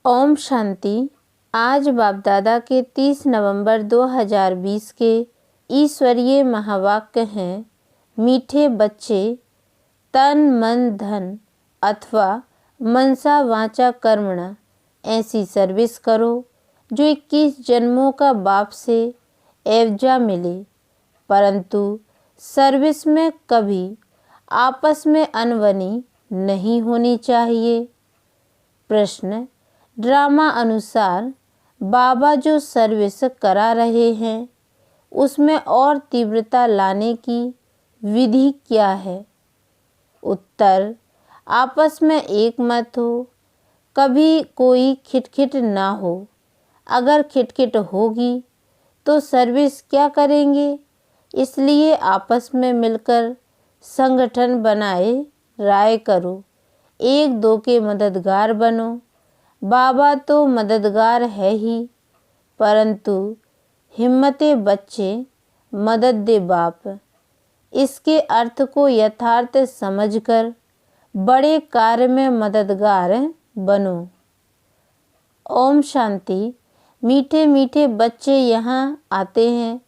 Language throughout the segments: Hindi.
ओम शांति। आज बाप दादा के 30 नवंबर 2020 के ईश्वरीय महावाक्य हैं। मीठे बच्चे, तन मन धन अथवा मनसा वाचा कर्मणा ऐसी सर्विस करो जो 21 जन्मों का बाप से एवजा मिले, परंतु सर्विस में कभी आपस में अनबनी नहीं होनी चाहिए। प्रश्न, ड्रामा अनुसार बाबा जो सर्विस करा रहे हैं उसमें और तीव्रता लाने की विधि क्या है? उत्तर, आपस में एक मत हो, कभी कोई खिटखिट ना हो। अगर खिटखिट होगी तो सर्विस क्या करेंगे? इसलिए आपस में मिलकर संगठन बनाए राय करो, एक दो के मददगार बनो। बाबा तो मददगार है ही, परंतु हिम्मते बच्चे मदद दे बाप। इसके अर्थ को यथार्थ समझकर बड़े कार्य में मददगार बनो। ओम शांति। मीठे मीठे बच्चे यहाँ आते हैं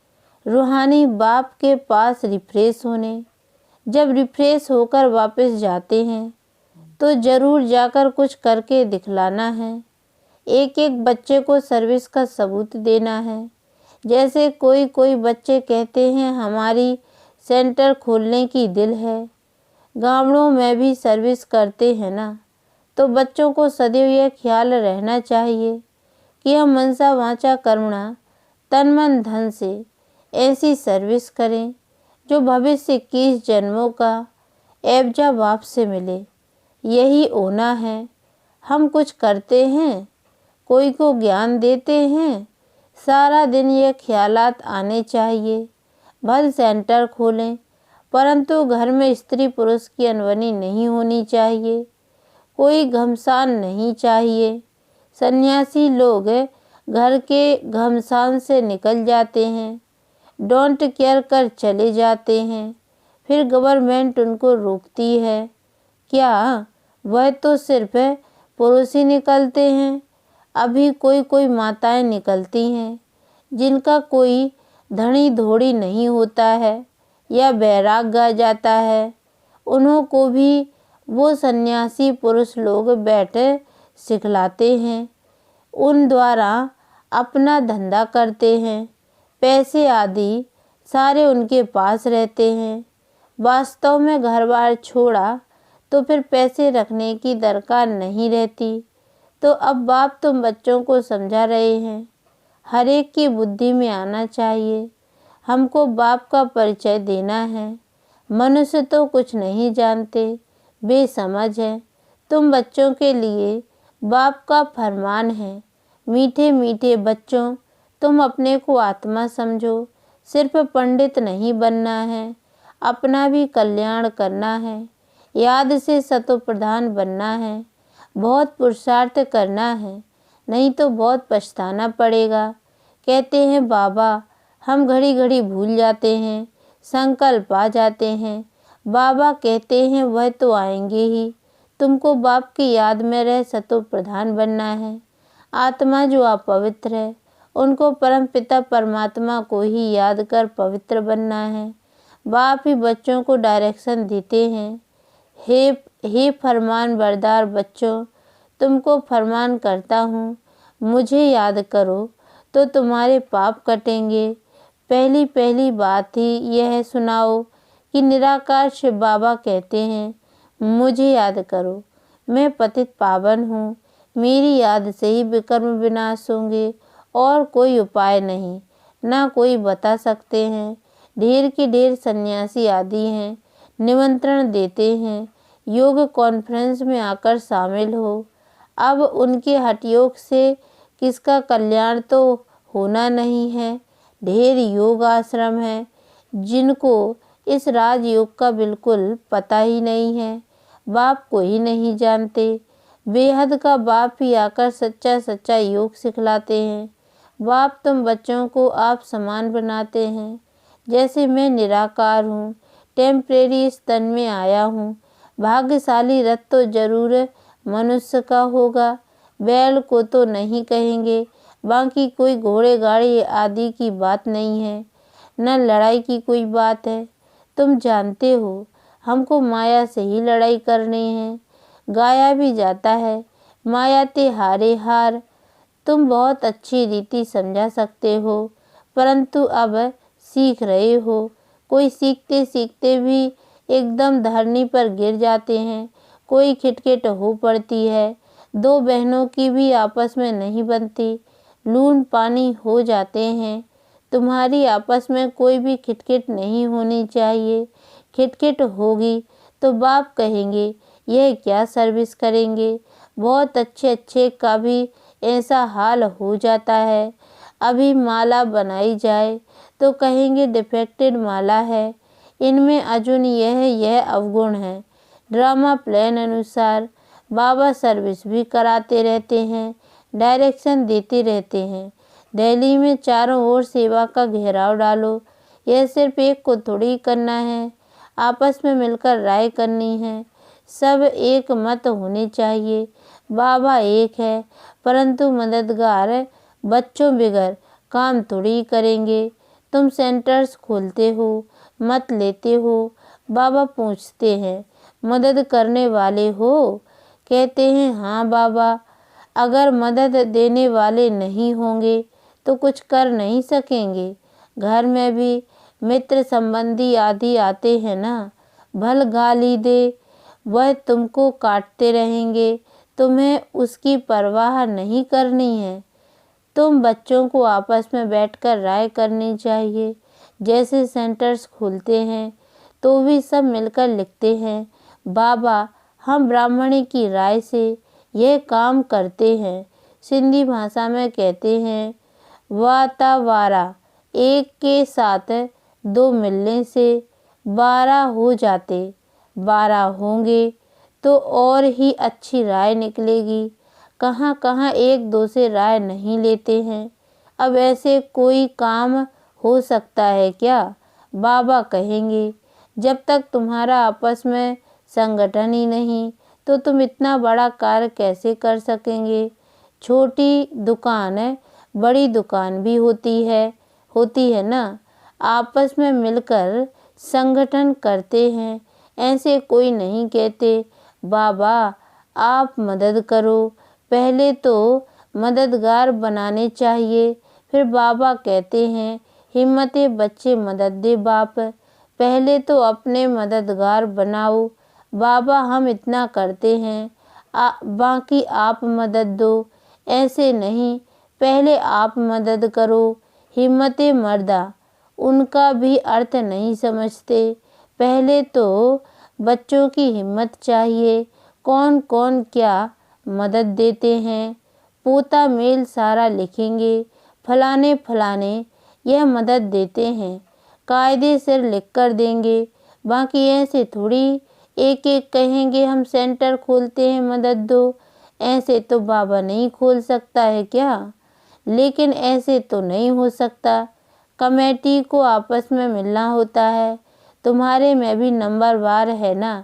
रूहानी बाप के पास रिफ्रेश होने। जब रिफ्रेश होकर वापस जाते हैं तो ज़रूर जाकर कुछ करके दिखलाना है। एक एक बच्चे को सर्विस का सबूत देना है। जैसे कोई बच्चे कहते हैं हमारी सेंटर खोलने की दिल है, गांवों में भी सर्विस करते हैं ना। तो बच्चों को सदैव यह ख्याल रहना चाहिए कि हम मनसा वाचा कर्मणा तन मन धन से ऐसी सर्विस करें जो भविष्य 21 जन्मों का एवजा बाप से मिले। यही होना है। हम कुछ करते हैं, कोई को ज्ञान देते हैं, सारा दिन ये ख्यालात आने चाहिए भल सेंटर खोलें, परंतु घर में स्त्री पुरुष की अनबनी नहीं होनी चाहिए, कोई घमसान नहीं चाहिए। सन्यासी लोग घर के घमसान से निकल जाते हैं, डोंट केयर कर चले जाते हैं, फिर गवर्नमेंट उनको रोकती है। क्या वह तो सिर्फ पुरुष ही निकलते हैं? अभी कोई माताएं निकलती हैं जिनका कोई धनी धोड़ी नहीं होता है या बैराग गा जाता है, उन्हों को भी वो सन्यासी पुरुष लोग बैठ सिखलाते हैं। उन द्वारा अपना धंधा करते हैं, पैसे आदि सारे उनके पास रहते हैं। वास्तव में घर बार छोड़ा तो फिर पैसे रखने की दरकार नहीं रहती। तो अब बाप तुम बच्चों को समझा रहे हैं, हर एक की बुद्धि में आना चाहिए। हमको बाप का परिचय देना है। मनुष्य तो कुछ नहीं जानते, बेसमझ है। तुम बच्चों के लिए बाप का फरमान है, मीठे मीठे बच्चों, तुम अपने को आत्मा समझो। सिर्फ पंडित नहीं बनना है, अपना भी कल्याण करना है। याद से सतो प्रधान बनना है, बहुत पुरुषार्थ करना है, नहीं तो बहुत पछताना पड़ेगा। कहते हैं बाबा हम घड़ी घड़ी भूल जाते हैं, संकल्प आ जाते हैं। बाबा कहते हैं वह तो आएंगे ही, तुमको बाप की याद में रह सतो प्रधान बनना है। आत्मा जो अपवित्र है उनको परम पिता परमात्मा को ही याद कर पवित्र बनना है। बाप ही बच्चों को डायरेक्शन देते हैं। हे फरमान बरदार बच्चों, तुमको फरमान करता हूँ, मुझे याद करो तो तुम्हारे पाप कटेंगे। पहली पहली बात ही यह सुनाओ कि निराकार शिव बाबा कहते हैं मुझे याद करो, मैं पतित पावन हूँ, मेरी याद से ही विकर्म विनाश होंगे और कोई उपाय नहीं, ना कोई बता सकते हैं। ढेर की ढेर सन्यासी आदि हैं, निमंत्रण देते हैं योग कॉन्फ्रेंस में आकर शामिल हो। अब उनके हठयोग से किसका कल्याण तो होना नहीं है। ढेर योग आश्रम है जिनको इस राजयोग का बिल्कुल पता ही नहीं है, बाप को ही नहीं जानते। बेहद का बाप ही आकर सच्चा सच्चा योग सिखलाते हैं। बाप तुम बच्चों को आप समान बनाते हैं। जैसे मैं निराकार हूँ, टेम्परेरी इस तन में आया हूँ, भाग्यशाली रथ तो जरूर मनुष्य का होगा। बैल को तो नहीं कहेंगे, बाकी कोई घोड़े गाड़ी आदि की बात नहीं है, न लड़ाई की कोई बात है। तुम जानते हो हमको माया से ही लड़ाई करनी है। गाया भी जाता है, माया ते हारे हार। तुम बहुत अच्छी रीति समझा सकते हो, परंतु अब सीख रहे हो। कोई सीखते सीखते भी एकदम धरनी पर गिर जाते हैं, कोई खिटखिट हो पड़ती है। दो बहनों की भी आपस में नहीं बनती, लून पानी हो जाते हैं। तुम्हारी आपस में कोई भी खिटखिट नहीं होनी चाहिए। खिटखिट होगी तो बाप कहेंगे यह क्या सर्विस करेंगे। बहुत अच्छे अच्छे का भी ऐसा हाल हो जाता है। अभी माला बनाई जाए तो कहेंगे डिफेक्टेड माला है, इनमें अर्जुन यह अवगुण है। ड्रामा प्लान अनुसार बाबा सर्विस भी कराते रहते हैं, डायरेक्शन देते रहते हैं। दिल्ली में चारों ओर सेवा का घेराव डालो। यह सिर्फ एक को थोड़ी करना है, आपस में मिलकर राय करनी है। सब एक मत होने चाहिए। बाबा एक है, परंतु मददगार बच्चों बगैर काम थोड़ी करेंगे। तुम सेंटर्स खोलते हो, मत लेते हो। बाबा पूछते हैं मदद करने वाले हो? कहते हैं हाँ बाबा। अगर मदद देने वाले नहीं होंगे तो कुछ कर नहीं सकेंगे। घर में भी मित्र संबंधी आदि आते हैं ना, भल गाली दे, वह तुमको काटते रहेंगे, तुम्हें उसकी परवाह नहीं करनी है। तुम बच्चों को आपस में बैठकर राय करनी चाहिए। जैसे सेंटर्स खुलते हैं तो भी सब मिलकर लिखते हैं बाबा हम ब्राह्मणी की राय से यह काम करते हैं। सिंधी भाषा में कहते हैं वातावारा, एक के साथ दो मिलने से 12 हो जाते, 12 होंगे तो और ही अच्छी राय निकलेगी। कहाँ कहाँ एक दो से राय नहीं लेते हैं। अब ऐसे कोई काम हो सकता है क्या? बाबा कहेंगे जब तक तुम्हारा आपस में संगठन ही नहीं तो तुम इतना बड़ा कार्य कैसे कर सकेंगे। छोटी दुकान है, बड़ी दुकान भी होती है ना। आपस में मिलकर संगठन करते हैं। ऐसे कोई नहीं कहते बाबा आप मदद करो, पहले तो मददगार बनाने चाहिए। फिर बाबा कहते हैं हिम्मते बच्चे मदद दे बाप, पहले तो अपने मददगार बनाओ। बाबा हम इतना करते हैं, बाकी आप मदद दो। ऐसे नहीं, पहले आप मदद करो। हिम्मते मर्दा, उनका भी अर्थ नहीं समझते। पहले तो बच्चों की हिम्मत चाहिए। कौन कौन क्या मदद देते हैं, पोता मेल सारा लिखेंगे। फलाने फलाने यह मदद देते हैं, कायदे से लिख कर देंगे। बाकी ऐसे थोड़ी एक एक कहेंगे हम सेंटर खोलते हैं मदद दो। ऐसे तो बाबा नहीं खोल सकता है क्या? लेकिन ऐसे तो नहीं हो सकता, कमेटी को आपस में मिलना होता है। तुम्हारे में भी नंबरवार है ना।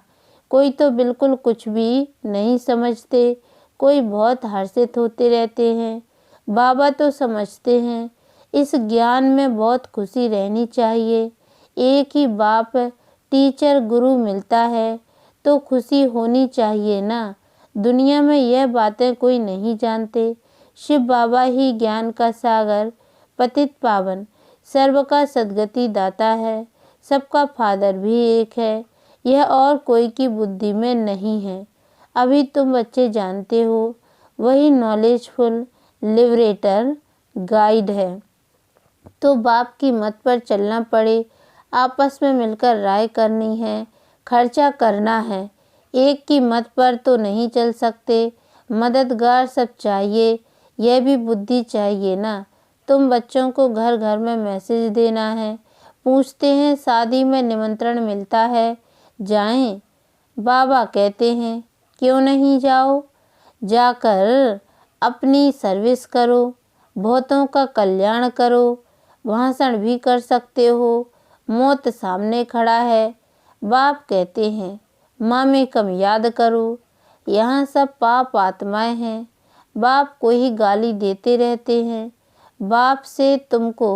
कोई तो बिल्कुल कुछ भी नहीं समझते, कोई बहुत हर्षित होते रहते हैं। बाबा तो समझते हैं इस ज्ञान में बहुत खुशी रहनी चाहिए। एक ही बाप टीचर गुरु मिलता है तो खुशी होनी चाहिए ना। दुनिया में यह बातें कोई नहीं जानते। शिव बाबा ही ज्ञान का सागर, पतित पावन, सर्व का सद्गति दाता है। सबका फादर भी एक है, यह और कोई की बुद्धि में नहीं है। अभी तुम बच्चे जानते हो, वही नॉलेजफुल लिबरेटर गाइड है। तो बाप की मत पर चलना पड़े, आपस में मिलकर राय करनी है, खर्चा करना है। एक की मत पर तो नहीं चल सकते, मददगार सब चाहिए। यह भी बुद्धि चाहिए ना। तुम बच्चों को घर घर में मैसेज देना है, पूछते हैं शादी में निमंत्रण मिलता है, जाएं? बाबा कहते हैं क्यों नहीं जाओ, जाकर अपनी सर्विस करो, बहुतों का कल्याण करो। भाषण भी कर सकते हो, मौत सामने खड़ा है। बाप कहते हैं माँ में कम याद करो, यहाँ सब पाप आत्माएं हैं। बाप को ही गाली देते रहते हैं, बाप से तुमको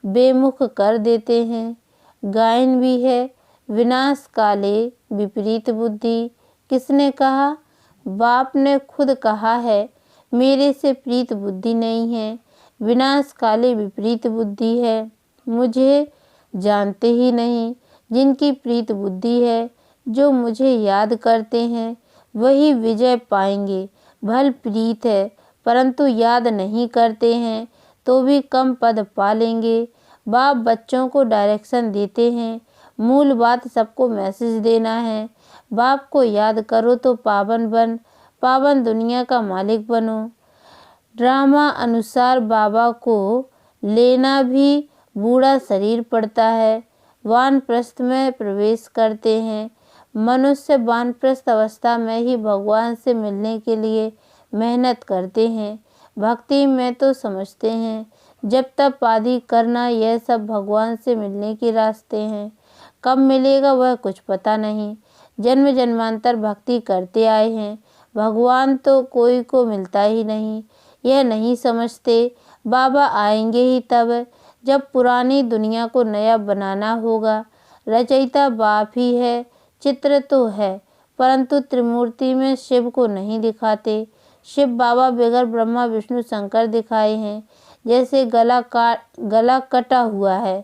बेमुख कर देते हैं। गायन भी है, विनाश काले विपरीत बुद्धि। किसने कहा? बाप ने खुद कहा है, मेरे से प्रीत बुद्धि नहीं है, विनाश काले विपरीत बुद्धि है। मुझे जानते ही नहीं, जिनकी प्रीत बुद्धि है, जो मुझे याद करते हैं वही विजय पाएंगे। भल प्रीत है परंतु याद नहीं करते हैं तो भी कम पद पा लेंगे। बाप बच्चों को डायरेक्शन देते हैं, मूल बात सबको मैसेज देना है। बाप को याद करो तो पावन बन, पावन दुनिया का मालिक बनो। ड्रामा अनुसार बाबा को लेना भी बूढ़ा शरीर पड़ता है। वानप्रस्थ में प्रवेश करते हैं। मनुष्य वानप्रस्थ अवस्था में ही भगवान से मिलने के लिए मेहनत करते हैं। भक्ति में तो समझते हैं जब तक आदि करना, यह सब भगवान से मिलने के रास्ते हैं। कब मिलेगा वह कुछ पता नहीं। जन्म जन्मांतर भक्ति करते आए हैं, भगवान तो कोई को मिलता ही नहीं। यह नहीं समझते बाबा आएंगे ही तब, जब पुरानी दुनिया को नया बनाना होगा। रचयिता बाप ही है, चित्र तो है परंतु त्रिमूर्ति में शिव को नहीं दिखाते। शिव बाबा बगैर ब्रह्मा विष्णु शंकर दिखाए हैं, जैसे गला कटा हुआ है।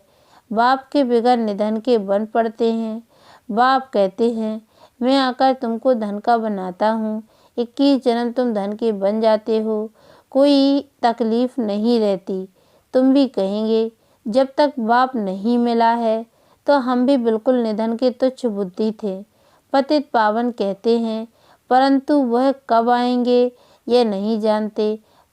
बाप के बगैर निधन के बन पड़ते हैं। बाप कहते हैं, मैं आकर तुमको धन का बनाता हूँ। 21 जन्म तुम धन के बन जाते हो, कोई तकलीफ नहीं रहती। तुम भी कहेंगे जब तक बाप नहीं मिला है तो हम भी बिल्कुल निधन के तुच्छ बुद्धि थे। पतित पावन कहते हैं परंतु वह कब आएंगे यह नहीं जानते।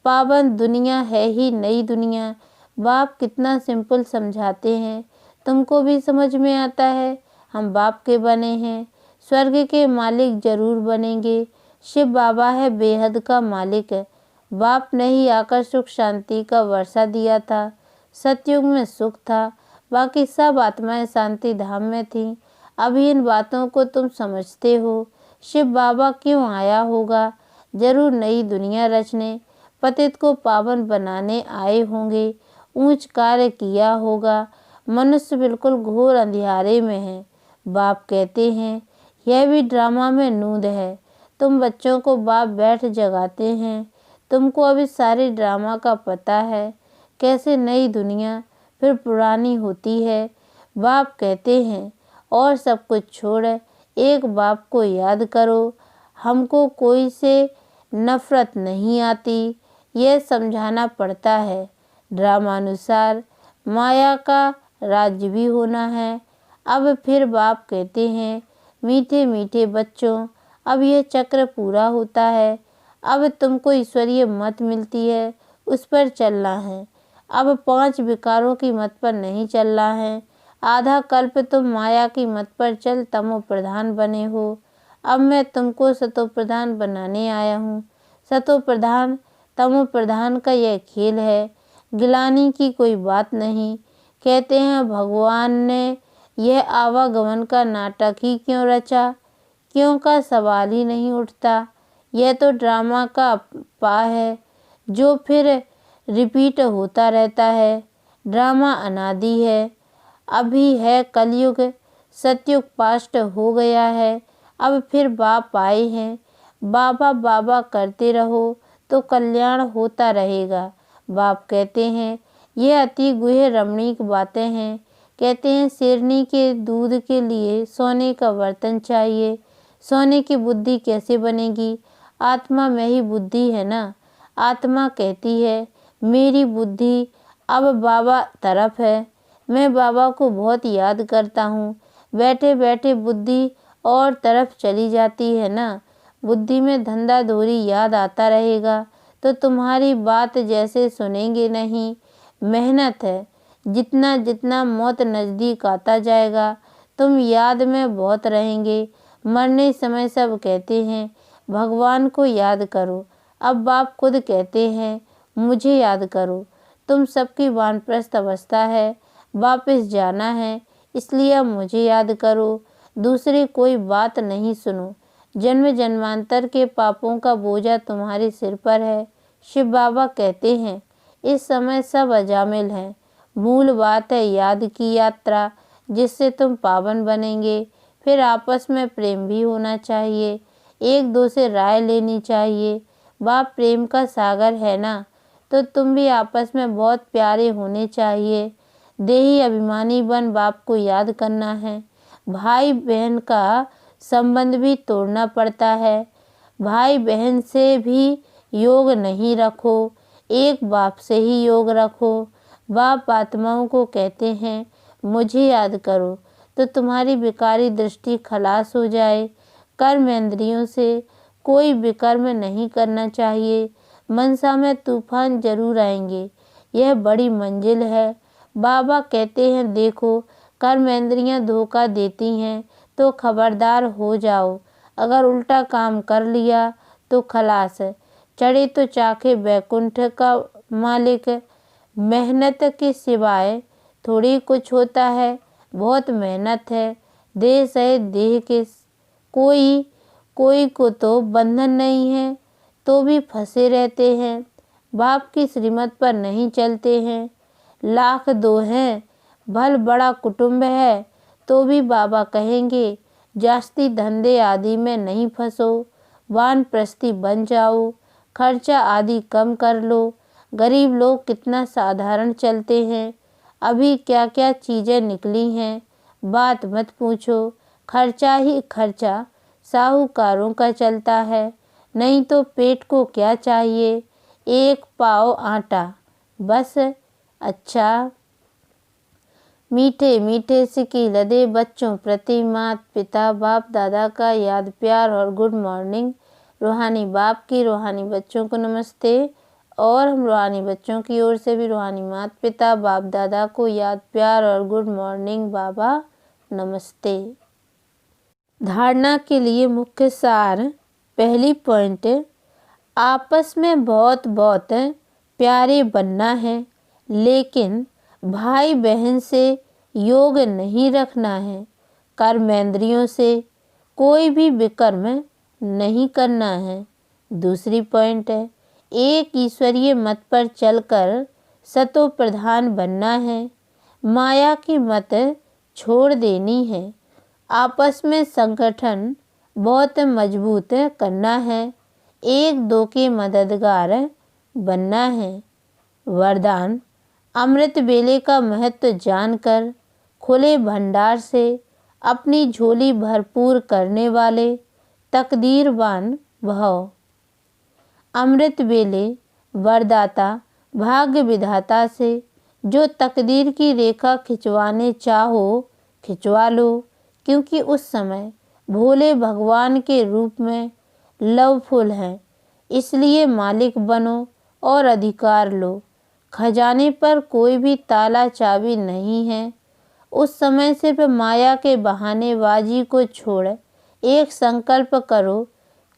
पावन दुनिया है ही नई दुनिया। बाप कितना सिंपल समझाते हैं, तुमको भी समझ में आता है। हम बाप के बने हैं, स्वर्ग के मालिक जरूर बनेंगे। शिव बाबा है बेहद का मालिक है। बाप ने ही आकर सुख शांति का वर्षा दिया था। सतयुग में सुख था, बाकी सब आत्माएं शांति धाम में थीं। अभी इन बातों को तुम समझते हो। शिव बाबा क्यों आया होगा? जरूर नई दुनिया रचने, पतित को पावन बनाने आए होंगे। ऊंच कार्य किया होगा। मनुष्य बिल्कुल घोर अंधियारे में है। बाप कहते हैं, यह भी ड्रामा में नूंद है। तुम बच्चों को बाप बैठ जगाते हैं। तुमको अभी सारे ड्रामा का पता है, कैसे नई दुनिया फिर पुरानी होती है। बाप कहते हैं, और सब कुछ छोड़ एक बाप को याद करो। हमको कोई से नफरत नहीं आती, यह समझाना पड़ता है। ड्रामानुसार माया का राज्य भी होना है। अब फिर बाप कहते हैं, मीठे मीठे बच्चों, अब यह चक्र पूरा होता है। अब तुमको ईश्वरीय मत मिलती है, उस पर चलना है। अब 5 विकारों की मत पर नहीं चलना है। आधा कल्प तुम माया की मत पर चल तमो प्रधान बने हो। अब मैं तुमको सतो प्रधान बनाने आया हूँ। सतो प्रधान तमो प्रधान का यह खेल है, गिलानी की कोई बात नहीं। कहते हैं भगवान ने यह आवागमन का नाटक ही क्यों रचा? क्यों का सवाल ही नहीं उठता। यह तो ड्रामा का पा है जो फिर रिपीट होता रहता है। ड्रामा अनादि है। अभी है कलयुग, सतयुग पास्ट हो गया है। अब फिर बाप आए हैं। बाबा बाबा करते रहो तो कल्याण होता रहेगा। बाप कहते हैं, यह अति गुह्य रमणीक बातें हैं। कहते हैं, शेरनी के दूध के लिए सोने का बर्तन चाहिए। सोने की बुद्धि कैसे बनेगी? आत्मा में ही बुद्धि है ना। आत्मा कहती है, मेरी बुद्धि अब बाबा तरफ है। मैं बाबा को बहुत याद करता हूँ। बैठे बैठे बुद्धि और तरफ चली जाती है ना। बुद्धि में धंधा धोरी याद आता रहेगा तो तुम्हारी बात जैसे सुनेंगे नहीं। मेहनत है। जितना जितना मौत नज़दीक आता जाएगा तुम याद में बहुत रहेंगे। मरने समय सब कहते हैं, भगवान को याद करो। अब बाप खुद कहते हैं, मुझे याद करो। तुम सबकी वानप्रस्थ अवस्था है, वापस जाना है, इसलिए अब मुझे याद करो। दूसरी कोई बात नहीं सुनो। जन्म जन्मांतर के पापों का बोझा तुम्हारे सिर पर है। शिव बाबा कहते हैं इस समय सब अजामिल हैं। मूल बात है याद की यात्रा, जिससे तुम पावन बनेंगे। फिर आपस में प्रेम भी होना चाहिए, एक दो से राय लेनी चाहिए। बाप प्रेम का सागर है ना, तो तुम भी आपस में बहुत प्यारे होने चाहिए। देही अभिमानी बन बाप को याद करना है। भाई बहन का संबंध भी तोड़ना पड़ता है। भाई बहन से भी योग नहीं रखो, एक बाप से ही योग रखो। बाप आत्माओं को कहते हैं मुझे याद करो तो तुम्हारी विकारी दृष्टि खलास हो जाए। कर्मेंद्रियों से कोई विकर्म नहीं करना चाहिए। मनसा में तूफान जरूर आएंगे, यह बड़ी मंजिल है। बाबा कहते हैं देखो कर्मेंद्रियां धोखा देती हैं तो खबरदार हो जाओ। अगर उल्टा काम कर लिया तो खलास। चढ़े तो चाखे बैकुंठ का मालिक। मेहनत के सिवाय थोड़ी कुछ होता है, बहुत मेहनत है। देह सहित देह के कोई को तो बंधन नहीं है तो भी फंसे रहते हैं। बाप की श्रीमत पर नहीं चलते हैं। लाख दो हैं, भल बड़ा कुटुंब है तो भी बाबा कहेंगे जास्ती धंधे आदि में नहीं फंसो। वानप्रस्थी बन जाओ, खर्चा आदि कम कर लो। गरीब लोग कितना साधारण चलते हैं, अभी क्या क्या चीज़ें निकली हैं, बात मत पूछो। खर्चा ही खर्चा साहूकारों का चलता है, नहीं तो पेट को क्या चाहिए, एक पाव आटा बस। अच्छा मीठे मीठे सिक्के लदे बच्चों प्रति माता पिता बाप दादा का याद प्यार और गुड मॉर्निंग। रूहानी बाप की रूहानी बच्चों को नमस्ते, और हम रूहानी बच्चों की ओर से भी रूहानी माता पिता बाप दादा को याद प्यार और गुड मॉर्निंग बाबा नमस्ते। धारणा के लिए मुख्य सार। पहली पॉइंट, आपस में बहुत बहुत प्यारे बनना है, लेकिन भाई बहन से योग नहीं रखना है। कर्मेंद्रियों से कोई भी विकर्म नहीं करना है। दूसरी पॉइंट है, एक ईश्वरीय मत पर चलकर सतो प्रधान बनना है। माया की मत छोड़ देनी है। आपस में संगठन बहुत मजबूत करना है, एक दो के मददगार बनना है। वरदान, अमृत बेले का महत्व जानकर खुले भंडार से अपनी झोली भरपूर करने वाले तकदीरवान भव। अमृत बेले वरदाता भाग्य विधाता से जो तकदीर की रेखा खिंचवाने चाहो खिंचवा लो, क्योंकि उस समय भोले भगवान के रूप में लवफुल हैं। इसलिए मालिक बनो और अधिकार लो। खजाने पर कोई भी ताला चाबी नहीं है। उस समय सिर्फ माया के बहानेबाजी को छोड़ एक संकल्प करो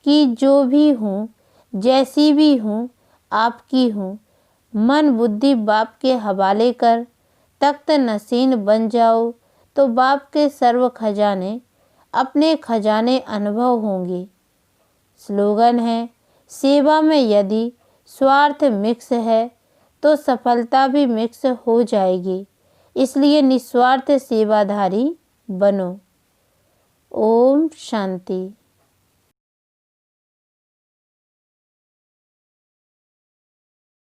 कि जो भी हूँ, जैसी भी हूँ, आपकी हूँ। मन बुद्धि बाप के हवाले कर तख्त नसीन बन जाओ तो बाप के सर्व खजाने अपने खजाने अनुभव होंगे। स्लोगन है, सेवा में यदि स्वार्थ मिक्स है तो सफलता भी मिक्स हो जाएगी। इसलिए निस्वार्थ सेवाधारी बनो। ओम शांति।